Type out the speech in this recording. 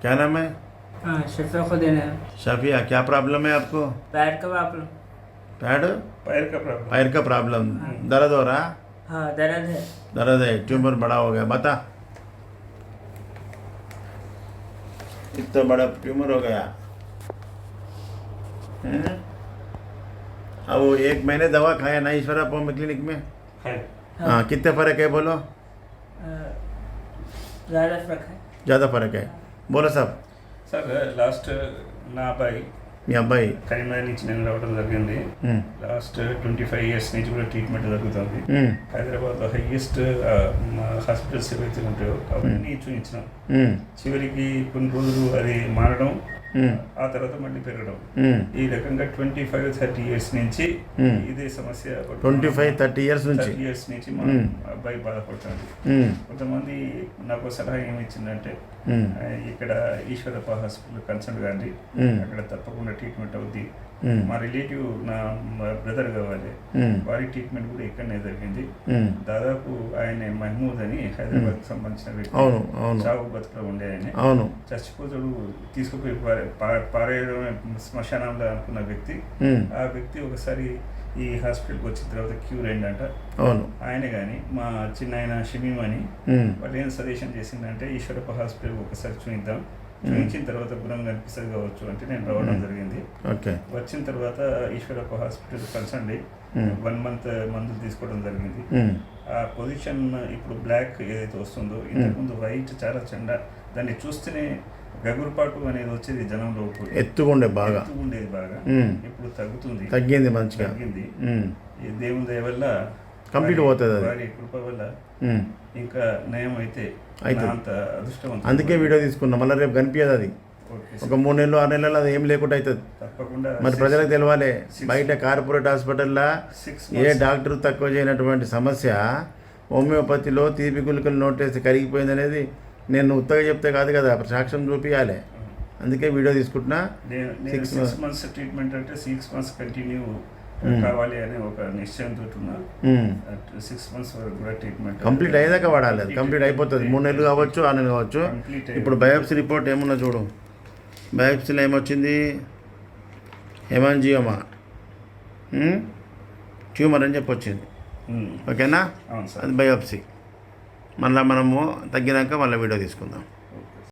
क्या नाम है? हाँ शफीक खुदैन है। शाफिया, क्या प्रॉब्लम है आपको? पैर का प्रॉब्लम। पैड पैर का प्रॉब्लम, दर्द हो रहा? हाँ दर्द है। दर्द है, ट्यूमर बड़ा हो गया, बता। इतना बड़ा ट्यूमर हो गया। अब वो 1 महीने दवा खाया ना ईश्वरा पॉम क्लिनिक में? हाँ, कितने फर्क है बोलो? ज़्यादा फर्क है। ज़्यादा फर्क है, बोलो सब। సార్ లాస్ట్ నా అబ్బాయి మీ అబ్బాయి కరీంనగర్ నుంచి నేను రావడం జరిగింది. లాస్ట్ 25 years నుంచి కూడా ట్రీట్మెంట్ జరుగుతుంది. హైదరాబాద్లో హైయెస్ట్ హాస్పిటల్స్ ఏవైతే ఉంటాయో అవన్నీ చూపించినాం. చివరికి కొన్ని రోజులు అది మారడం, ఆ తర్వాత మళ్ళీ పెరగడం, ఈ రకంగా 25-30 years నుంచి ఇదే సమస్య. 25-30 years నుంచి 30 years నుంచి మా అబ్బాయి బాధపడుతుంది. కొంతమంది నాకు సలహా ఏమి ఇచ్చిందంటే, ఇక్కడ ఈశ్వరప్ప హాస్పిటల్ కన్సల్ట్ కానీ అక్కడ తప్పకుండా ట్రీట్మెంట్ అవుద్ది. మా రిలేటివ్ నా బ్రదర్ కావాలి, వారి ట్రీట్మెంట్ కూడా ఇక్కడనే జరిగింది. దాదాపు ఆయన మహమూద్ అని హైదరాబాద్ కి సంబంధించిన వ్యక్తి, చావు బతుకులో ఉండే ఆయన, చచ్చిపోతాడు తీసుకుపోయి పారేయడం శ్మశానంలో అనుకున్న వ్యక్తి. ఆ వ్యక్తి ఒకసారి ఈ హాస్పిటల్కి వచ్చిన తర్వాత క్యూర్ అయిందంట. ఆయన కానీ మా చిన్న ఆయన షమీమ్ అని వాళ్ళు ఏం సజెషన్ చేసిందంటే, ఈశ్వరప్ప హాస్పిటల్ ఒకసారి చూద్దాం, చూపించిన తర్వాత గుణం కనిపిస్తుంది కావచ్చు అంటే నేను రావడం జరిగింది. వచ్చిన తర్వాత ఈశ్వరప్ప హాస్పిటల్ కన్సల్ట్ 1 month మందులు తీసుకోవడం జరిగింది. ఆ పొజిషన్ ఇప్పుడు బ్లాక్ ఏదైతే వస్తుందో, ఇంతకుముందు వైట్ చాలా చెండ, దాన్ని చూస్తేనే గగురుపాటు అనేది వచ్చేది జనంలో, ఎత్తుకుండేది బాగా. ఇప్పుడు తగ్గింది మంచిగా. ఈ దేవుని దయ వల్ల కంప్లీట్ పోతుంది, వారి కృప వల్ల ఇంకా నయం అయితే అంత అదృష్టవంతం. అందుకే వీడియో తీసుకున్నాం, మళ్ళీ రేపు కనిపించదు అది. ఒక 3 నెలలు 6 నెలలు అది ఏం లేకుండా అవుతుంది. తప్పకుండా మరి ప్రజలకు తెలవాలి. బయట కార్పొరేట్ హాస్పిటల్లో ఏ డాక్టర్ తక్కువ చేయనటువంటి సమస్య హోమియోపతిలో తీపి గుళికలు నోటేసి కరిగిపోయింది అనేది నేను ఉత్తగా చెప్తే కాదు కదా, సాక్ష్యం చూపించాలి. అందుకే వీడియో తీసుకుంటున్నా. 6 months ట్రీట్మెంట్ అంటే 6 months కంటిన్యూ కావాలి అనే ఒక నిశ్చయంతో ఉన్నా. 6 months వరకు కూడా ట్రీట్మెంట్ కంప్లీట్ అయ్యేదాకా వాడాలి. అది కంప్లీట్ అయిపోతుంది. 3 నెలలు కావచ్చు, 6 నెలలు కావచ్చు. ఇప్పుడు బయాప్సీ రిపోర్ట్ ఏమున్నా చూడు. బయాప్సీలో ఏమొచ్చింది? హెమాంజియోమా ట్యూమర్ అని చెప్పి వచ్చింది. ఓకేనా? అది బయాప్సీ. మళ్ళీ మనము తగ్గినాక మళ్ళీ వీడియో తీసుకుందాం.